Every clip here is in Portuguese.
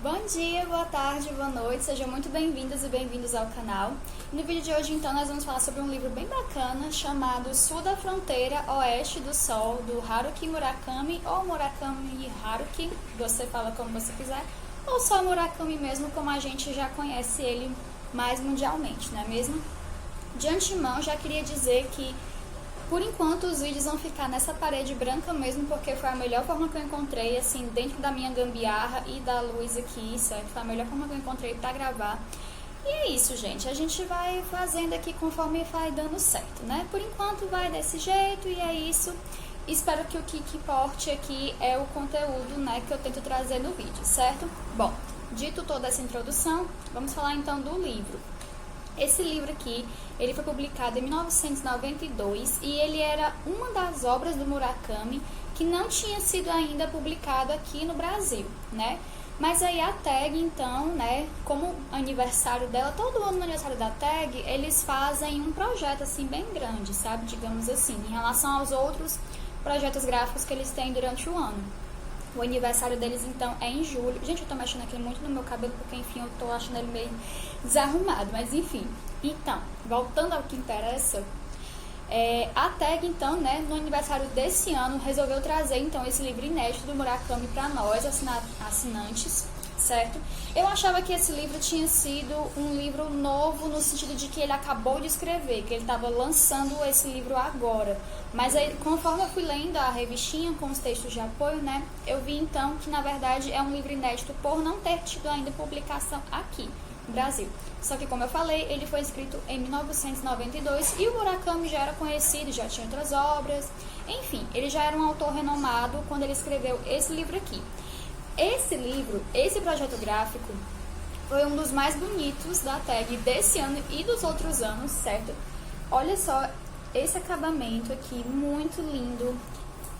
Bom dia, boa tarde, boa noite, sejam muito bem-vindas e bem-vindos ao canal. No vídeo de hoje, então, nós vamos falar sobre um livro bem bacana chamado Sul da Fronteira, Oeste do Sol, do Haruki Murakami, ou Murakami Haruki, você fala como você quiser, ou só Murakami mesmo, como a gente já conhece ele mais mundialmente, não é mesmo? De antemão, já queria dizer que por enquanto os vídeos vão ficar nessa parede branca mesmo, porque foi a melhor forma que eu encontrei, assim, dentro da minha gambiarra e da luz aqui, certo? Foi a melhor forma que eu encontrei pra gravar. E é isso, gente, a gente vai fazendo aqui conforme vai dando certo, né? Por enquanto vai desse jeito e é isso. Espero que o que importe aqui é o conteúdo, né, que eu tento trazer no vídeo, certo? Bom, dito toda essa introdução, vamos falar então do livro. Esse livro aqui, ele foi publicado em 1992 e ele era uma das obras do Murakami que não tinha sido ainda publicado aqui no Brasil, né? Mas aí a TAG, então, né, como aniversário dela, todo ano no aniversário da TAG, eles fazem um projeto, assim, bem grande, sabe? Digamos assim, em relação aos outros projetos gráficos que eles têm durante o ano. O aniversário deles, então, é em julho. Gente, eu tô mexendo aqui muito no meu cabelo, porque, enfim, eu tô achando ele meio desarrumado. Mas, enfim. Então, voltando ao que interessa, a TAG, então, né, no aniversário desse ano, resolveu trazer, então, esse livro inédito do Murakami pra nós, assinantes, certo? Eu achava que esse livro tinha sido um livro novo, no sentido de que ele acabou de escrever, que ele estava lançando esse livro agora. Mas aí, conforme eu fui lendo a revistinha com os textos de apoio, né, eu vi então que na verdade é um livro inédito por não ter tido ainda publicação aqui no Brasil. Só que, como eu falei, ele foi escrito em 1992 e o Murakami já era conhecido, já tinha outras obras. Enfim, ele já era um autor renomado quando ele escreveu esse livro aqui. Esse livro, esse projeto gráfico, foi um dos mais bonitos da TAG desse ano e dos outros anos, certo? Olha só esse acabamento aqui, muito lindo.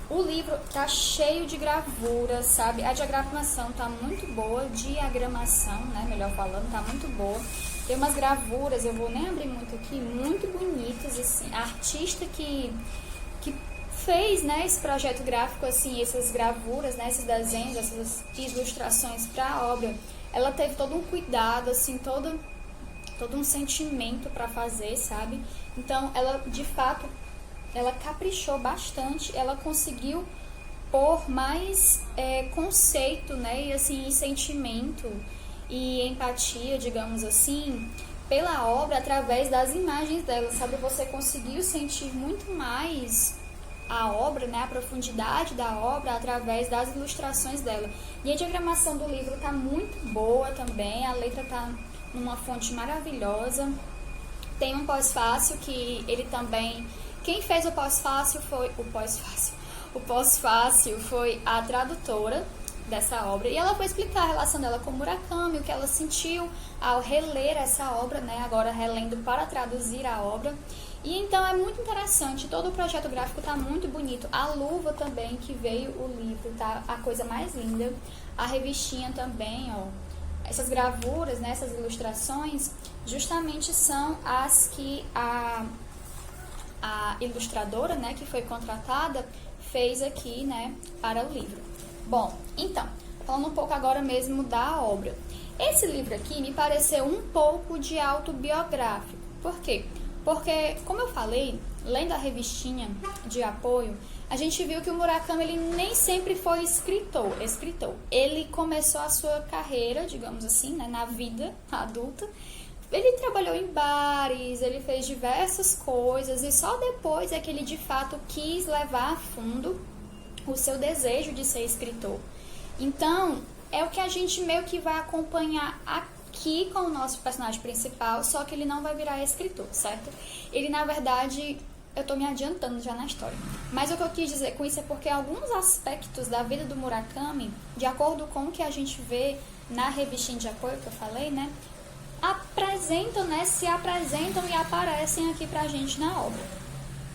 O livro tá cheio de gravuras, sabe? A diagramação tá muito boa, diagramação, né? Melhor falando, tá muito boa. Tem umas gravuras, eu vou nem abrir muito aqui, muito bonitas, assim. A artista que fez, né, esse projeto gráfico, assim, essas gravuras, né, esses desenhos, essas ilustrações para a obra, ela teve todo um cuidado, assim, todo um sentimento para fazer, sabe? Então, ela, de fato, ela caprichou bastante, ela conseguiu pôr mais conceito, né, e, assim, sentimento e empatia, digamos assim, pela obra através das imagens dela, sabe? Você conseguiu sentir muito mais a obra, né, a profundidade da obra através das ilustrações dela. E a diagramação do livro tá muito boa também, a letra tá numa fonte maravilhosa. Tem um pós-fácil que ele também, quem fez o pós-fácil foi foi a tradutora dessa obra, e ela foi explicar a relação dela com Murakami, o que ela sentiu ao reler essa obra, né, agora relendo para traduzir a obra. E então é muito interessante, todo o projeto gráfico tá muito bonito, a luva também que veio o livro, tá a coisa mais linda, a revistinha também, ó, essas gravuras, né, essas ilustrações, justamente são as que a ilustradora, né, que foi contratada, fez aqui, né, para o livro. Bom, então, falando um pouco agora mesmo da obra. Esse livro aqui me pareceu um pouco de autobiográfico. Por quê? Porque, como eu falei, lendo a revistinha de apoio, a gente viu que o Murakami ele nem sempre foi escritor. Ele começou a sua carreira, digamos assim, né, na vida adulta. Ele trabalhou em bares, ele fez diversas coisas e só depois é que ele de fato quis levar a fundo o seu desejo de ser escritor. Então, é o que a gente meio que vai acompanhar aqui com o nosso personagem principal, só que ele não vai virar escritor, certo? Ele, na verdade, eu tô me adiantando já na história. Mas o que eu quis dizer com isso é porque alguns aspectos da vida do Murakami, de acordo com o que a gente vê na revistinha de apoio que eu falei, né, se apresentam e aparecem aqui pra gente na obra.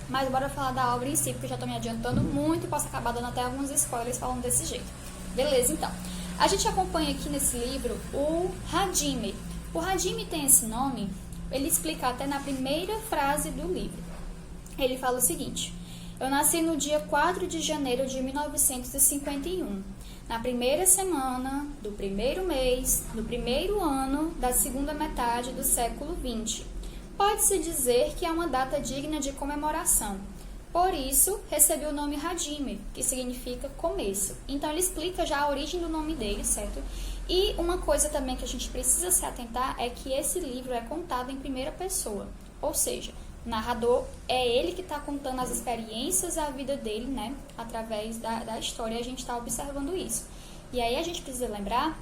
Mas bora falar da obra em si, porque eu já tô me adiantando muito e posso acabar dando até alguns spoilers falando desse jeito. Beleza, então. A gente acompanha aqui nesse livro o Hajime. O Hajime tem esse nome, ele explica até na primeira frase do livro. Ele fala o seguinte: eu nasci no dia 4 de janeiro de 1951. na primeira semana do primeiro mês do primeiro ano da segunda metade do século XX. Pode-se dizer que é uma data digna de comemoração. Por isso, recebeu o nome Hadime, que significa começo. Então, ele explica já a origem do nome dele, certo? E uma coisa também que a gente precisa se atentar é que esse livro é contado em primeira pessoa. Ou seja, o narrador é ele que está contando as experiências, a vida dele, né? Através da história, e a gente está observando isso. E aí a gente precisa lembrar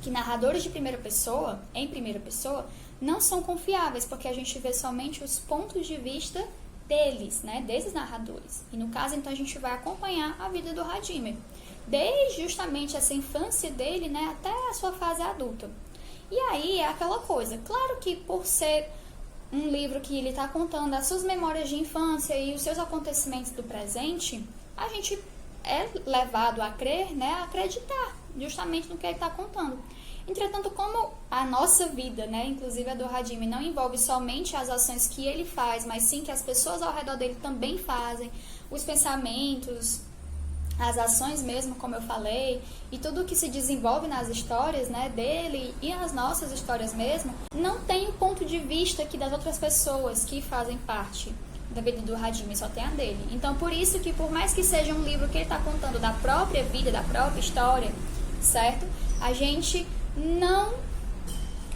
que narradores de primeira pessoa, em primeira pessoa, não são confiáveis, porque a gente vê somente os pontos de vista deles, né, desses narradores. E no caso, então, a gente vai acompanhar a vida do Hadime, desde justamente essa infância dele, né, até a sua fase adulta. E aí é aquela coisa, claro que por ser um livro que ele está contando as suas memórias de infância e os seus acontecimentos do presente, a gente é levado a crer, né, a acreditar justamente no que ele está contando. Entretanto, como a nossa vida, né, inclusive a do Hadime, não envolve somente as ações que ele faz, mas sim que as pessoas ao redor dele também fazem, os pensamentos, as ações mesmo, como eu falei, e tudo que se desenvolve nas histórias, né, dele e as nossas histórias mesmo, não tem o ponto de vista aqui das outras pessoas que fazem parte da vida do Hadime, só tem a dele. Então, por isso que, por mais que seja um livro que ele está contando da própria vida, da própria história, certo? A gente não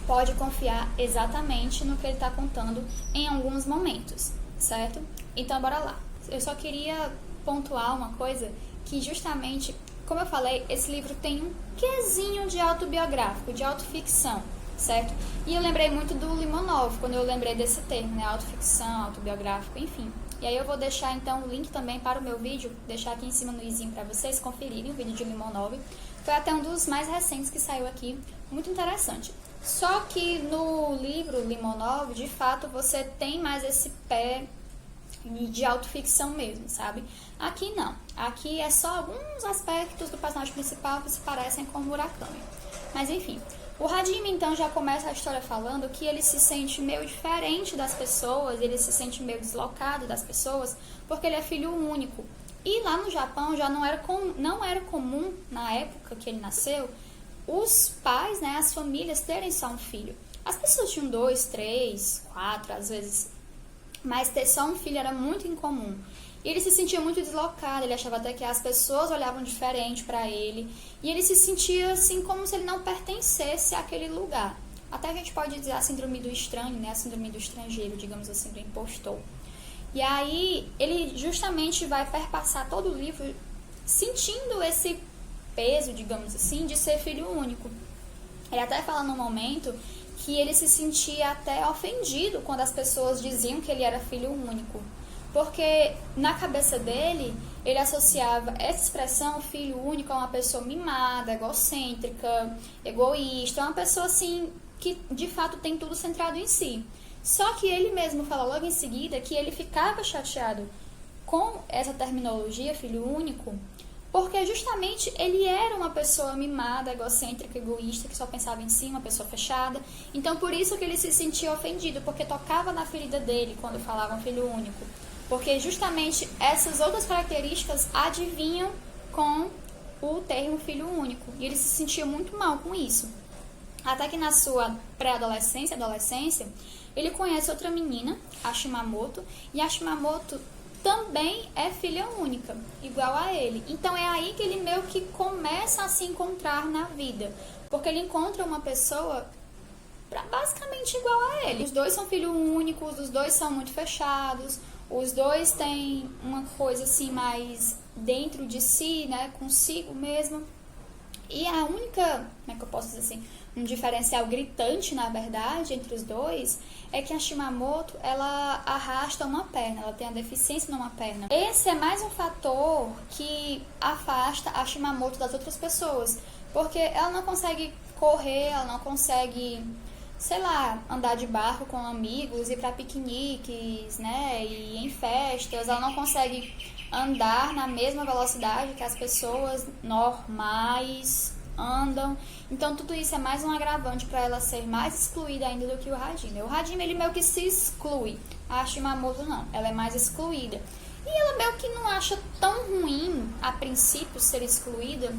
pode confiar exatamente no que ele está contando em alguns momentos, certo? Então, bora lá. Eu só queria pontuar uma coisa, que justamente, como eu falei, esse livro tem um quezinho de autobiográfico, de autoficção, certo? E eu lembrei muito do Limonov, quando eu lembrei desse termo, né? Autoficção, autobiográfico, enfim. E aí eu vou deixar, então, o link também para o meu vídeo, deixar aqui em cima no izinho para vocês conferirem o vídeo de Limonov. Foi até um dos mais recentes que saiu aqui, muito interessante. Só que no livro Limonov, de fato, você tem mais esse pé de autoficção mesmo, sabe? Aqui não. Aqui é só alguns aspectos do personagem principal que se parecem com o Murakami. Mas enfim, o Hadime então já começa a história falando que ele se sente meio diferente das pessoas, ele se sente meio deslocado das pessoas, porque ele é filho único. E lá no Japão já não era comum, na época que ele nasceu, os pais, né, as famílias terem só um filho. As pessoas tinham 2, 3, 4, às vezes, mas ter só um filho era muito incomum. E ele se sentia muito deslocado, ele achava até que as pessoas olhavam diferente para ele, e ele se sentia assim como se ele não pertencesse àquele lugar. Até a gente pode dizer a síndrome do estranho, né, a síndrome do estrangeiro, digamos assim, do impostor. E aí, ele justamente vai perpassar todo o livro sentindo esse peso, digamos assim, de ser filho único. Ele até fala num momento que ele se sentia até ofendido quando as pessoas diziam que ele era filho único. Porque na cabeça dele, ele associava essa expressão, filho único, a uma pessoa mimada, egocêntrica, egoísta, uma pessoa assim que de fato tem tudo centrado em si. Só que ele mesmo fala logo em seguida que ele ficava chateado com essa terminologia, filho único, porque justamente ele era uma pessoa mimada, egocêntrica, egoísta, que só pensava em si, uma pessoa fechada. Então por isso que ele se sentia ofendido, porque tocava na ferida dele quando falavam filho único. Porque justamente essas outras características adivinham com o termo filho único. E ele se sentia muito mal com isso. Até que na sua pré-adolescência, adolescência, ele conhece outra menina, a Shimamoto, e a Shimamoto também é filha única, igual a ele. Então é aí que ele meio que começa a se encontrar na vida, porque ele encontra uma pessoa basicamente igual a ele. Os dois são filhos únicos, os dois são muito fechados, os dois têm uma coisa assim mais dentro de si, né, consigo mesmo. E a única, como é que eu posso dizer assim, um diferencial gritante, na verdade, entre os dois, é que a Shimamoto, ela arrasta uma perna, ela tem a deficiência numa perna. Esse é mais um fator que afasta a Shimamoto das outras pessoas, porque ela não consegue correr, ela não consegue, sei lá, andar de barco com amigos, ir para piqueniques, né, e em festas, ela não consegue andar na mesma velocidade que as pessoas normais andam. Então tudo isso é mais um agravante para ela ser mais excluída ainda do que o Hadime. O Hadime, ele meio que se exclui, a Shimamoto não, ela é mais excluída. E ela meio que não acha tão ruim, a princípio, ser excluída,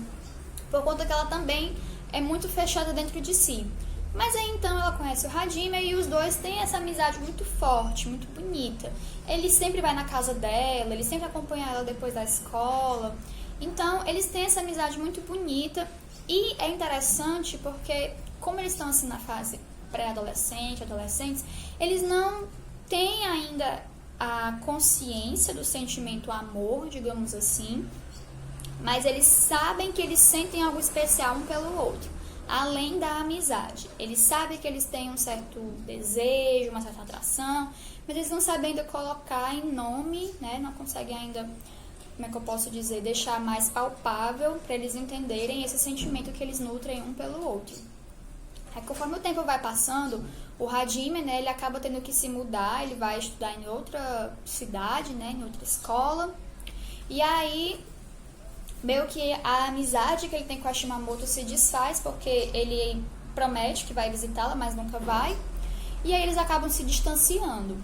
por conta que ela também é muito fechada dentro de si. Mas aí então ela conhece o Hajime e os dois têm essa amizade muito forte, muito bonita. Ele sempre vai na casa dela, ele sempre acompanha ela depois da escola. Então eles têm essa amizade muito bonita e é interessante porque como eles estão assim na fase pré-adolescente, adolescentes, eles não têm ainda a consciência do sentimento amor, digamos assim, mas eles sabem que eles sentem algo especial um pelo outro, além da amizade. Eles sabem que eles têm um certo desejo, uma certa atração, mas eles não sabem ainda colocar em nome, né? Não conseguem ainda, como é que eu posso dizer, deixar mais palpável para eles entenderem esse sentimento que eles nutrem um pelo outro. Aí, conforme o tempo vai passando, o Hajime, né, ele acaba tendo que se mudar, ele vai estudar em outra cidade, né, em outra escola. E aí, meio que a amizade que ele tem com a Shimamoto se desfaz, porque ele promete que vai visitá-la, mas nunca vai. E aí eles acabam se distanciando.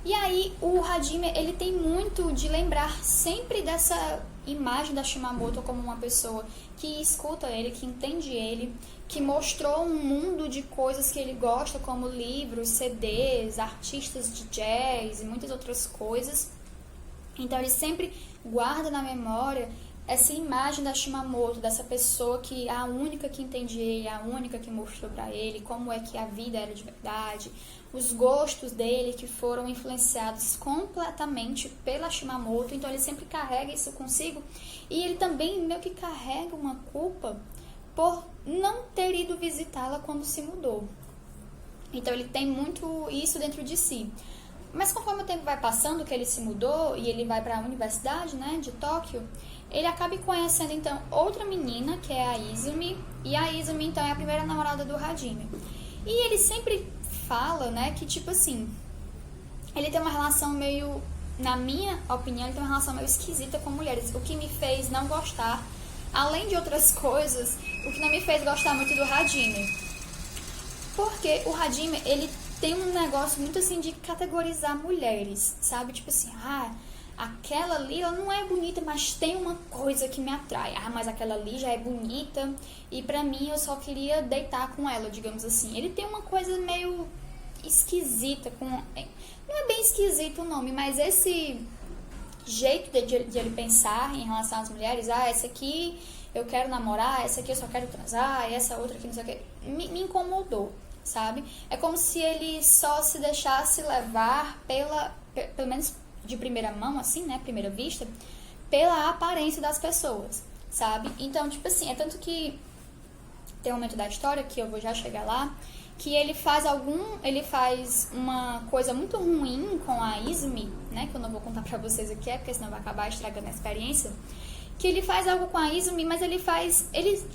E aí o Hajime, ele tem muito de lembrar sempre dessa imagem da Shimamoto como uma pessoa que escuta ele, que entende ele, que mostrou um mundo de coisas que ele gosta, como livros, CDs, artistas de jazz e muitas outras coisas. Então ele sempre guarda na memória essa imagem da Shimamoto, dessa pessoa que é a única que entende ele, a única que mostrou para ele como é que a vida era de verdade, os gostos dele que foram influenciados completamente pela Shimamoto. Então ele sempre carrega isso consigo e ele também meio que carrega uma culpa por não ter ido visitá-la quando se mudou. Então ele tem muito isso dentro de si. Mas conforme o tempo vai passando, que ele se mudou e ele vai para a universidade, né, de Tóquio, ele acaba conhecendo então outra menina, que é a Izumi, e a Izumi então é a primeira namorada do Hajime. E ele sempre fala, né, que tipo assim, ele tem uma relação meio, na minha opinião, ele tem uma relação meio esquisita com mulheres, o que me fez não gostar, além de outras coisas, o que não me fez gostar muito do Hajime. Porque o Hajime, ele tem um negócio muito assim de categorizar mulheres, sabe? Tipo assim, aquela ali, ela não é bonita, mas tem uma coisa que me atrai. Mas aquela ali já é bonita e pra mim eu só queria deitar com ela, digamos assim. Ele tem uma coisa meio esquisita, não é bem esquisito o nome, mas esse jeito de ele pensar em relação às mulheres, essa aqui eu quero namorar, essa aqui eu só quero transar, essa outra aqui não sei o que, me incomodou, sabe? É como se ele só se deixasse levar pelo menos de primeira mão, assim, né, primeira vista, pela aparência das pessoas, sabe? Então, tipo assim, é tanto que tem um momento da história, que eu vou já chegar lá, que ele faz uma coisa muito ruim com a Izumi, né, que eu não vou contar pra vocês o que é, porque senão vai acabar estragando a experiência, que ele faz algo com a Izumi, mas ele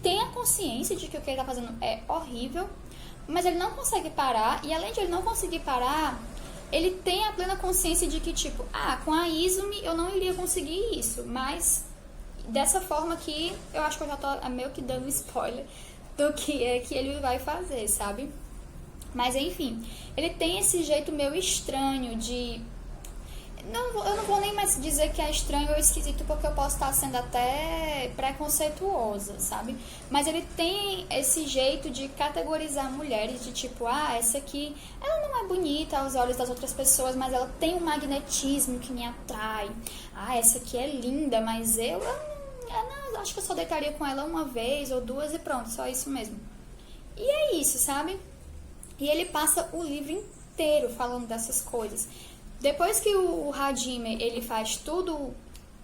tem a consciência de que o que ele tá fazendo é horrível, mas ele não consegue parar, e além de ele não conseguir parar, ele tem a plena consciência de que, tipo, com a Izumi eu não iria conseguir isso, mas dessa forma que eu acho que eu já tô meio que dando spoiler do que é que ele vai fazer, sabe? Mas enfim, ele tem esse jeito meio estranho de... eu não vou nem mais dizer que é estranho ou esquisito, porque eu posso estar sendo até preconceituosa, sabe? Mas ele tem esse jeito de categorizar mulheres, de tipo, essa aqui, ela não é bonita aos olhos das outras pessoas, mas ela tem um magnetismo que me atrai. Essa aqui é linda, mas eu acho que eu só deitaria com ela uma vez ou duas e pronto, só isso mesmo. E é isso, sabe? E ele passa o livro inteiro falando dessas coisas. Depois que o Hajime, ele faz tudo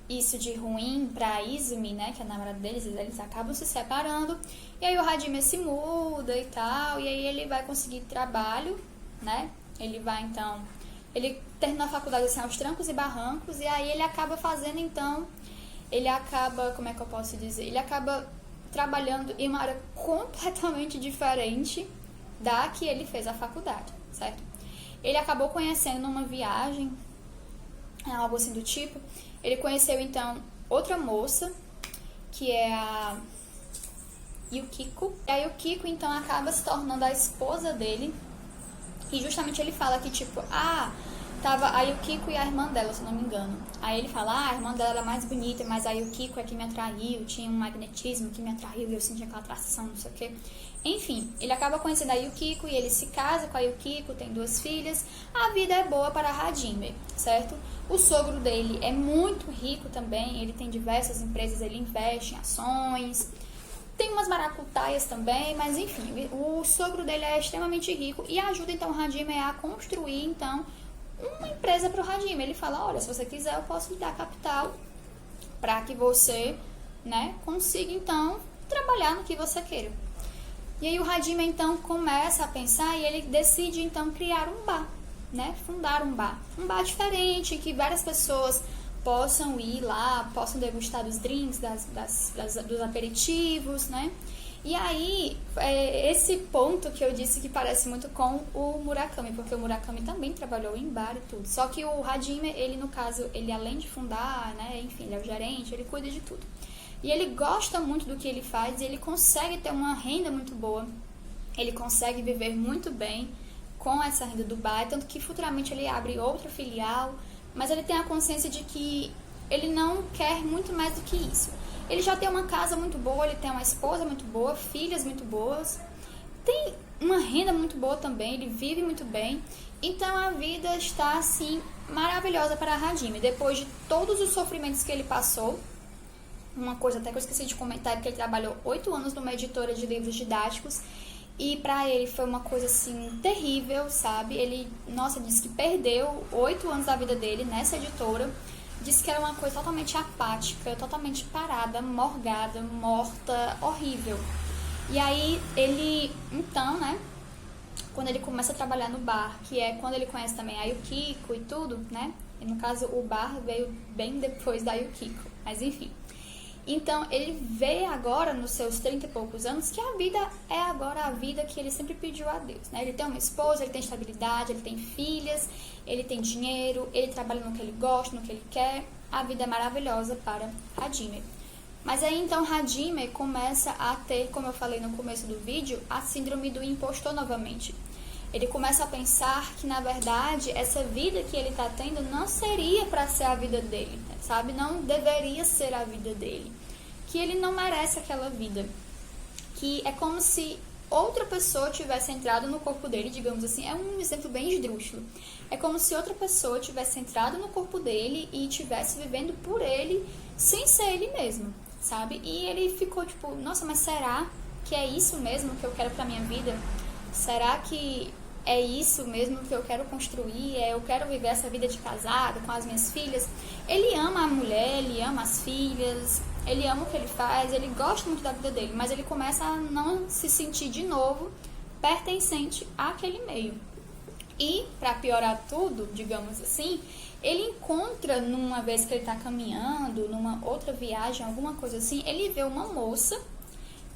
isso de ruim pra Izumi, né, que é a namorada deles, eles acabam se separando, e aí o Hajime se muda e tal, e aí ele vai conseguir trabalho, né, ele termina a faculdade assim aos trancos e barrancos, e aí ele acaba como é que eu posso dizer, ele acaba trabalhando em uma área completamente diferente da que ele fez a faculdade, certo? Ele acabou conhecendo numa viagem, algo assim do tipo. Ele conheceu, então, outra moça, que é a Yukiko. E a Yukiko, então, acaba se tornando a esposa dele. E justamente ele fala que, tipo, tava a Yukiko e a irmã dela, se eu não me engano. Aí ele fala, a irmã dela era mais bonita, mas a Yukiko é que me atraiu, tinha um magnetismo que me atraiu e eu senti aquela atração, não sei o quê. Enfim, ele acaba conhecendo a Yukiko e ele se casa com a Yukiko, tem 2 filhas. A vida é boa para Hajime, certo? O sogro dele é muito rico também, ele tem diversas empresas, ele investe em ações, tem umas maracutaias também, mas enfim, o sogro dele é extremamente rico e ajuda então o Hajime a construir então uma empresa para o Hajime. Ele fala, olha, se você quiser eu posso lhe dar capital para que você, né, consiga então trabalhar no que você queira. E aí o Hajime então começa a pensar e ele decide então criar um bar, né, fundar um bar diferente, que várias pessoas possam ir lá, possam degustar dos drinks, dos aperitivos, né? E aí, esse ponto que eu disse que parece muito com o Murakami, porque o Murakami também trabalhou em bar e tudo. Só que o Hajime, ele no caso, ele além de fundar, né, enfim, ele é o gerente, ele cuida de tudo. E ele gosta muito do que ele faz e ele consegue ter uma renda muito boa. Ele consegue viver muito bem com essa renda do bar, tanto que futuramente ele abre outra filial, mas ele tem a consciência de que ele não quer muito mais do que isso. Ele já tem uma casa muito boa, ele tem uma esposa muito boa, filhas muito boas, tem uma renda muito boa também, ele vive muito bem. Então a vida está assim maravilhosa para Hajime. Depois de todos os sofrimentos que ele passou, uma coisa até que eu esqueci de comentar é que ele trabalhou 8 anos numa editora de livros didáticos. E pra ele foi uma coisa assim terrível, sabe? Ele, disse que perdeu 8 anos da vida dele nessa editora. Disse que era uma coisa totalmente apática, totalmente parada, morgada, morta, horrível. E aí ele, então, né, quando ele começa a trabalhar no bar, que é quando ele conhece também a Yukiko e tudo, né? E no caso o bar veio bem depois da Yukiko, mas enfim. Então, ele vê agora, nos seus 30 e poucos anos, que a vida é agora a vida que ele sempre pediu a Deus, né? Ele tem uma esposa, ele tem estabilidade, ele tem filhas, ele tem dinheiro, ele trabalha no que ele gosta, no que ele quer. A vida é maravilhosa para Hajime. Mas aí, então, Hajime começa a ter, como eu falei no começo do vídeo, a síndrome do impostor novamente. Ele começa a pensar que, na verdade, essa vida que ele está tendo não seria para ser a vida dele, sabe? Não deveria ser a vida dele. Que ele não merece aquela vida. Que é como se outra pessoa tivesse entrado no corpo dele, digamos assim. É um exemplo bem esdrúxulo. É como se outra pessoa tivesse entrado no corpo dele e estivesse vivendo por ele, sem ser ele mesmo, sabe? E ele ficou tipo, nossa, mas será que é isso mesmo que eu quero pra minha vida? Será que é isso mesmo que eu quero construir? Eu quero viver essa vida de casado com as minhas filhas? Ele ama a mulher, ele ama as filhas, ele ama o que ele faz, ele gosta muito da vida dele, mas ele começa a não se sentir de novo pertencente àquele meio. E, para piorar tudo, digamos assim, ele encontra, numa vez que ele está caminhando, numa outra viagem, alguma coisa assim, ele vê uma moça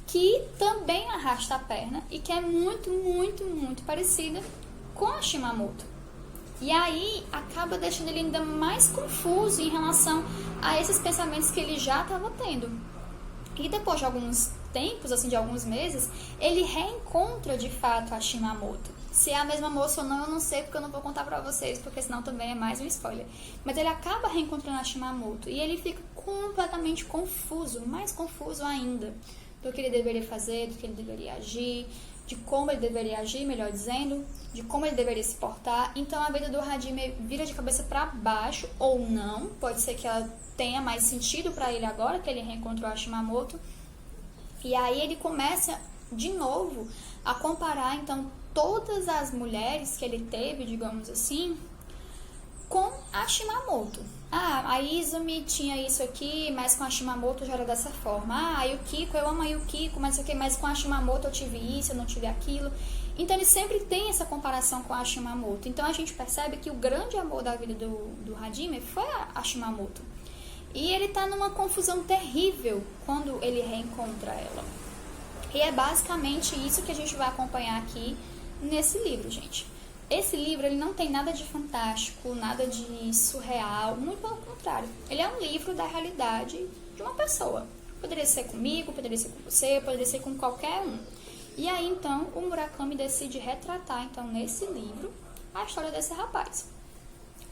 que também arrasta a perna e que é muito, muito, muito parecida com a Shimamoto. E aí acaba deixando ele ainda mais confuso em relação a esses pensamentos que ele já estava tendo. E depois de alguns tempos, assim, de alguns meses, ele reencontra de fato a Shimamoto. Se é a mesma moça ou não, eu não sei, porque eu não vou contar pra vocês, porque senão também é mais um spoiler. Mas ele acaba reencontrando a Shimamoto e ele fica completamente confuso, mais confuso ainda, do que ele deveria fazer, do que ele deveria agir, de como ele deveria agir, melhor dizendo, de como ele deveria se portar. Então a vida do Hajime vira de cabeça para baixo, ou não, pode ser que ela tenha mais sentido para ele agora que ele reencontrou a Shimamoto. E aí ele começa de novo a comparar então todas as mulheres que ele teve, digamos assim, com a Shimamoto. A Izumi tinha isso aqui, mas com a Shimamoto já era dessa forma. A Yukiko, eu amo a Yukiko, mas com a Shimamoto eu tive isso, eu não tive aquilo. Então ele sempre tem essa comparação com a Shimamoto. Então a gente percebe que o grande amor da vida do Hajime foi a Shimamoto. E ele tá numa confusão terrível quando ele reencontra ela. E é basicamente isso que a gente vai acompanhar aqui nesse livro, gente. Esse livro, ele não tem nada de fantástico, nada de surreal, muito pelo contrário. Ele é um livro da realidade de uma pessoa. Poderia ser comigo, poderia ser com você, poderia ser com qualquer um. E aí, então, o Murakami decide retratar, então, nesse livro, a história desse rapaz.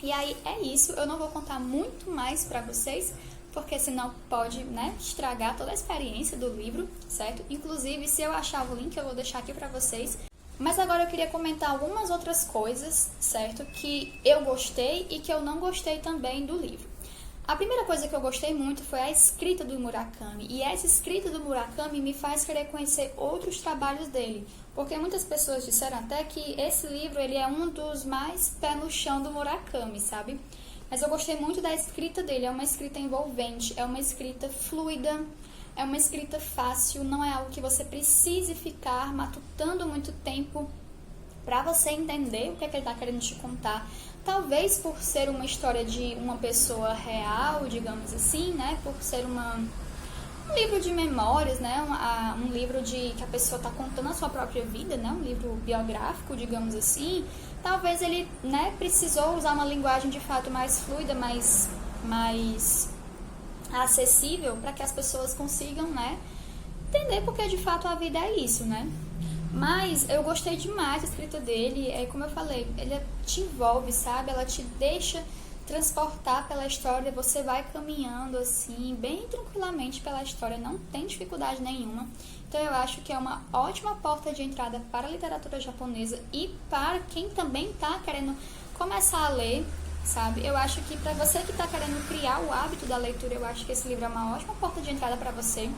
E aí é isso, eu não vou contar muito mais pra vocês, porque senão pode, né, estragar toda a experiência do livro, certo? Inclusive, se eu achar o link, eu vou deixar aqui pra vocês. Mas agora eu queria comentar algumas outras coisas, certo? Que eu gostei e que eu não gostei também do livro. A primeira coisa que eu gostei muito foi a escrita do Murakami. E essa escrita do Murakami me faz querer conhecer outros trabalhos dele. Porque muitas pessoas disseram até que esse livro ele é um dos mais pé no chão do Murakami, sabe? Mas eu gostei muito da escrita dele. É uma escrita envolvente, é uma escrita fluida, é uma escrita fácil. Não é algo que você precise ficar matutando muito tempo para você entender o que é que ele está querendo te contar. Talvez por ser uma história de uma pessoa real, digamos assim, né? Por ser um livro de memórias, né? Um livro que a pessoa está contando a sua própria vida, né? Um livro biográfico, digamos assim. Talvez ele, né, precisou usar uma linguagem de fato mais fluida, mais acessível, para que as pessoas consigam, né, entender porque de fato a vida é isso, né? Mas eu gostei demais da escrita dele, como eu falei, ele te envolve, sabe? Ela te deixa transportar pela história, você vai caminhando assim, bem tranquilamente pela história, não tem dificuldade nenhuma. Então eu acho que é uma ótima porta de entrada para a literatura japonesa e para quem também está querendo começar a ler, sabe? Eu acho que para você que está querendo criar o hábito da leitura, eu acho que esse livro é uma ótima porta de entrada para você.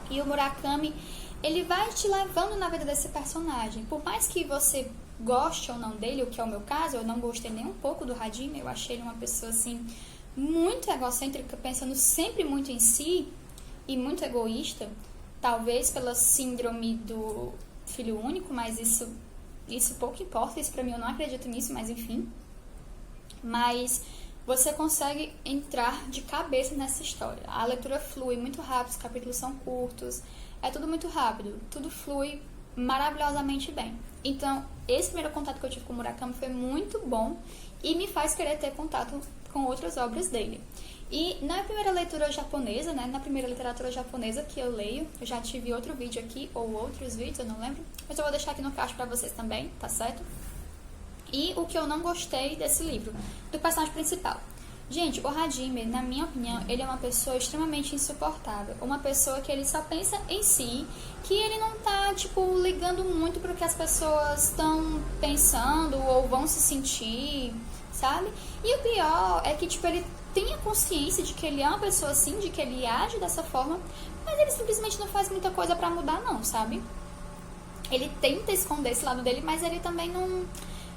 E o Murakami, ele vai te levando na vida desse personagem. Por mais que você goste ou não dele, o que é o meu caso, eu não gostei nem um pouco do Hajime, eu achei ele uma pessoa assim muito egocêntrica, pensando sempre muito em si e muito egoísta, talvez pela síndrome do filho único, mas isso pouco importa, isso pra mim eu não acredito nisso, mas enfim. Mas você consegue entrar de cabeça nessa história. A leitura flui muito rápido, os capítulos são curtos, é tudo muito rápido, tudo flui maravilhosamente bem. Então, esse primeiro contato que eu tive com o Murakami foi muito bom e me faz querer ter contato com outras obras dele. E na primeira leitura japonesa, né, na primeira literatura japonesa que eu leio, eu já tive outro vídeo aqui, ou outros vídeos, eu não lembro, mas eu vou deixar aqui no card pra vocês também, tá certo? E o que eu não gostei desse livro, do personagem principal. Gente, o Hajime, na minha opinião, ele é uma pessoa extremamente insuportável. Uma pessoa que ele só pensa em si, que ele não tá, tipo, ligando muito pro que as pessoas estão pensando ou vão se sentir, sabe? E o pior é que, tipo, ele tem a consciência de que ele é uma pessoa assim, de que ele age dessa forma, mas ele simplesmente não faz muita coisa pra mudar, não, sabe? Ele tenta esconder esse lado dele, mas ele também não...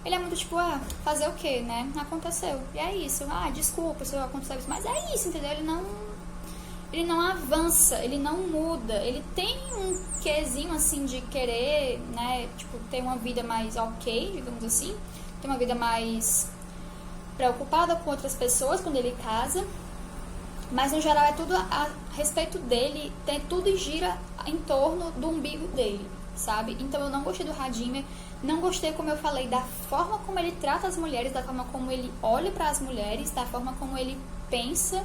Ele é muito tipo, fazer o quê, né? Aconteceu. E é isso. Desculpa se aconteceu isso. Mas é isso, entendeu? Ele não avança, ele não muda. Ele tem um quezinho, assim, de querer, né? Tipo, ter uma vida mais ok, digamos assim. Ter uma vida mais preocupada com outras pessoas quando ele casa. Mas, no geral, é tudo a respeito dele. Tudo gira em torno do umbigo dele, sabe? Então, eu não gostei do Hajime. Não gostei, como eu falei, da forma como ele trata as mulheres, da forma como ele olha para as mulheres, da forma como ele pensa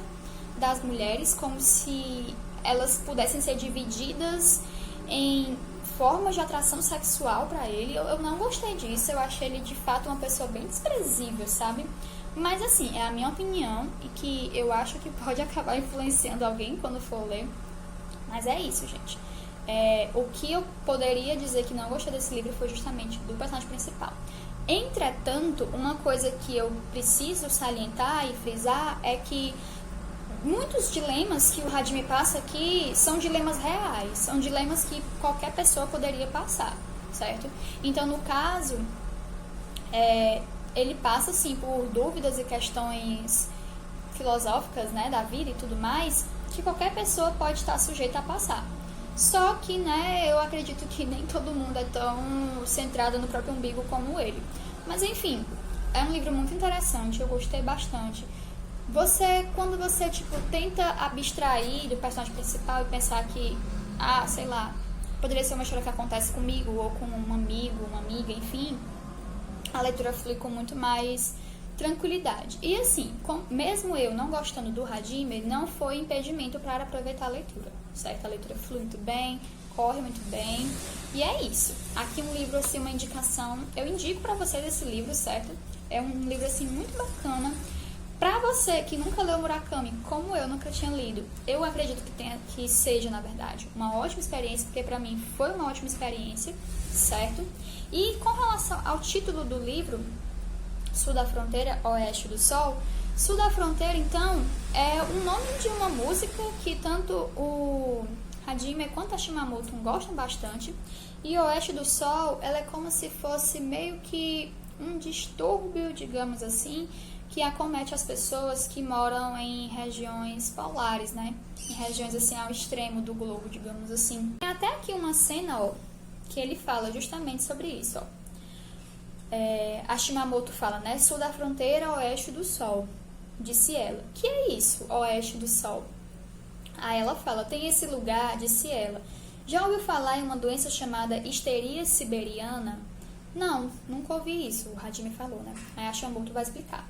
das mulheres, como se elas pudessem ser divididas em formas de atração sexual para ele. Eu não gostei disso, eu achei ele de fato uma pessoa bem desprezível, sabe? Mas assim, é a minha opinião e que eu acho que pode acabar influenciando alguém quando for ler. Mas é isso, gente. O que eu poderia dizer que não gostei desse livro foi justamente do personagem principal. Entretanto, uma coisa que eu preciso salientar e frisar é que muitos dilemas que o Hajime passa aqui são dilemas reais, são dilemas que qualquer pessoa poderia passar, certo? Então, no caso, ele passa, assim, por dúvidas e questões filosóficas, né, da vida e tudo mais, que qualquer pessoa pode estar sujeita a passar. Só que, né, eu acredito que nem todo mundo é tão centrado no próprio umbigo como ele. Mas, enfim, é um livro muito interessante, eu gostei bastante. Quando você, tipo, tenta abstrair do personagem principal e pensar que, sei lá, poderia ser uma história que acontece comigo ou com um amigo, uma amiga, enfim, a leitura flui com muito mais tranquilidade. E assim, mesmo eu não gostando do Hajime, não foi impedimento para aproveitar a leitura, certo? A leitura flui muito bem, corre muito bem. E é isso. Aqui um livro, assim, uma indicação. Eu indico pra vocês esse livro, certo? É um livro, assim, muito bacana. Pra você que nunca leu Murakami, como eu nunca tinha lido, eu acredito que seja, na verdade, uma ótima experiência, porque pra mim foi uma ótima experiência, certo? E com relação ao título do livro, Sul da Fronteira, Oeste do Sol, Sul da Fronteira, então, é o nome de uma música que tanto o Hajime quanto a Shimamoto gostam bastante. E Oeste do Sol, ela é como se fosse meio que um distúrbio, digamos assim, que acomete as pessoas que moram em regiões polares, né? Em regiões assim ao extremo do globo, digamos assim. Tem até aqui uma cena, ó, que ele fala justamente sobre isso, ó. A Shimamoto fala, né? Sul da fronteira, oeste do sol, disse ela. Que é isso, oeste do sol? Aí ela fala, tem esse lugar, disse ela. Já ouviu falar em uma doença chamada histeria siberiana? Não, nunca ouvi isso, o Hajime falou, né? Aí a Shimamoto vai explicar.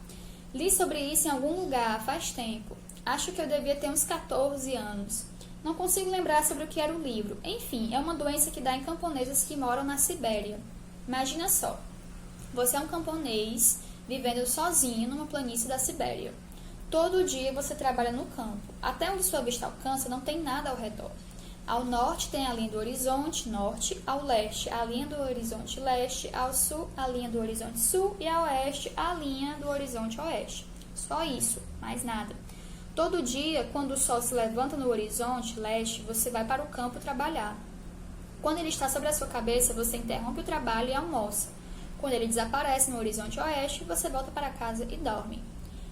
Li sobre isso em algum lugar faz tempo. Acho que eu devia ter uns 14 anos. Não consigo lembrar sobre o que era o livro. Enfim, é uma doença que dá em camponeses que moram na Sibéria. Imagina só. Você é um camponês vivendo sozinho numa planície da Sibéria. Todo dia você trabalha no campo. Até onde sua vista alcança não tem nada ao redor. Ao norte tem a linha do horizonte norte, ao leste a linha do horizonte leste, ao sul a linha do horizonte sul e ao oeste a linha do horizonte oeste. Só isso, mais nada. Todo dia, quando o sol se levanta no horizonte leste, você vai para o campo trabalhar. Quando ele está sobre a sua cabeça, você interrompe o trabalho e almoça. Quando ele desaparece no horizonte oeste, você volta para casa e dorme.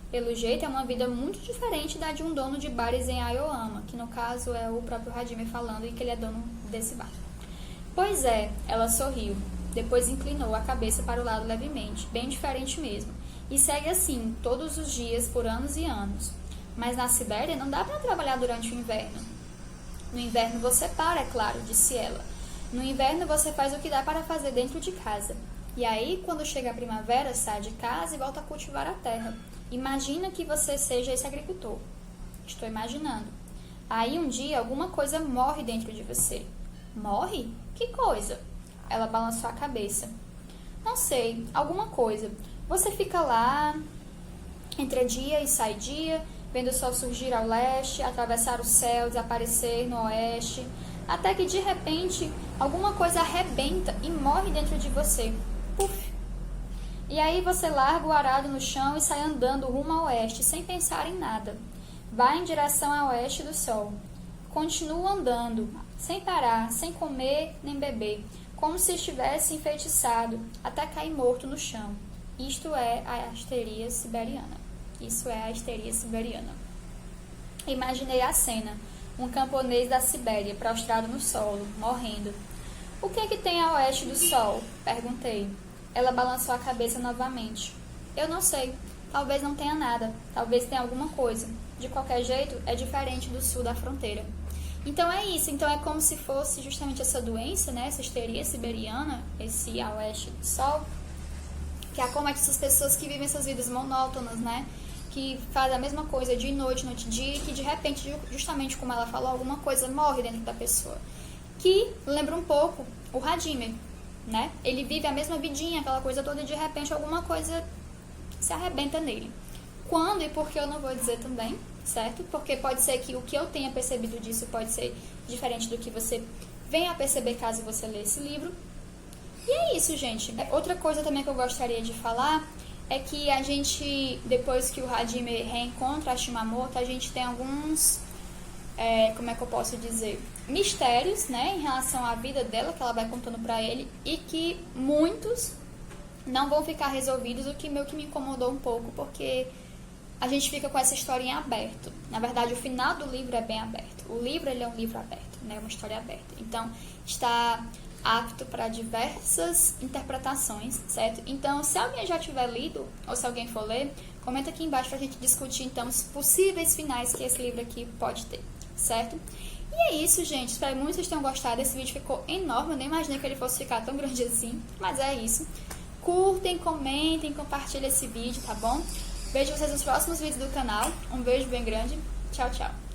Pelo jeito, é uma vida muito diferente da de um dono de bares em Aoyama, que no caso é o próprio Hajime falando e que ele é dono desse bar. Pois é, ela sorriu, depois inclinou a cabeça para o lado levemente, bem diferente mesmo, e segue assim, todos os dias, por anos e anos. Mas na Sibéria não dá para trabalhar durante o inverno. No inverno você para, é claro, disse ela. No inverno você faz o que dá para fazer dentro de casa. E aí, quando chega a primavera, sai de casa e volta a cultivar a terra. Imagina que você seja esse agricultor. Estou imaginando. Aí um dia alguma coisa morre dentro de você. Morre? Que coisa? Ela balançou a cabeça. Não sei, alguma coisa. Você fica lá, entra dia e sai dia, vendo o sol surgir ao leste, atravessar o céu, desaparecer no oeste, até que de repente alguma coisa arrebenta e morre dentro de você. Puf! E aí você larga o arado no chão e sai andando rumo ao oeste, sem pensar em nada. Vai em direção ao oeste do sol. Continua andando, sem parar, sem comer nem beber, como se estivesse enfeitiçado, até cair morto no chão. Isto é a histeria siberiana. Isso é a histeria siberiana. Imaginei a cena. Um camponês da Sibéria, prostrado no solo, morrendo. O que é que tem a oeste do sol? Perguntei. Ela balançou a cabeça novamente. Eu não sei. Talvez não tenha nada. Talvez tenha alguma coisa. De qualquer jeito, é diferente do sul da fronteira. Então é isso. Então é como se fosse justamente essa doença, né? Essa histeria siberiana, esse a oeste do sol, que acomete essas pessoas que vivem essas vidas monótonas, né? Que fazem a mesma coisa de noite, noite e dia, e que de repente, justamente como ela falou, alguma coisa morre dentro da pessoa. Que lembra um pouco o Hajime, né? Ele vive a mesma vidinha, aquela coisa toda, e de repente alguma coisa se arrebenta nele. Quando e por que eu não vou dizer também, certo? Porque pode ser que o que eu tenha percebido disso pode ser diferente do que você venha a perceber caso você ler esse livro. E é isso, gente. Outra coisa também que eu gostaria de falar é que a gente, depois que o Hajime reencontra a Shimamoto, a gente tem alguns, como é que eu posso dizer, mistérios, né, em relação à vida dela, que ela vai contando pra ele, e que muitos não vão ficar resolvidos, o que meio que me incomodou um pouco, porque a gente fica com essa história em aberto. Na verdade, o final do livro é bem aberto. O livro, ele é um livro aberto, né, uma história aberta. Então, está apto para diversas interpretações, certo? Então, se alguém já tiver lido, ou se alguém for ler, comenta aqui embaixo pra gente discutir, então, os possíveis finais que esse livro aqui pode ter, certo? E é isso, gente. Espero muito que vocês tenham gostado. Esse vídeo ficou enorme. Eu nem imaginei que ele fosse ficar tão grande assim. Mas é isso. Curtem, comentem, compartilhem esse vídeo, tá bom? Vejo vocês nos próximos vídeos do canal. Um beijo bem grande. Tchau, tchau.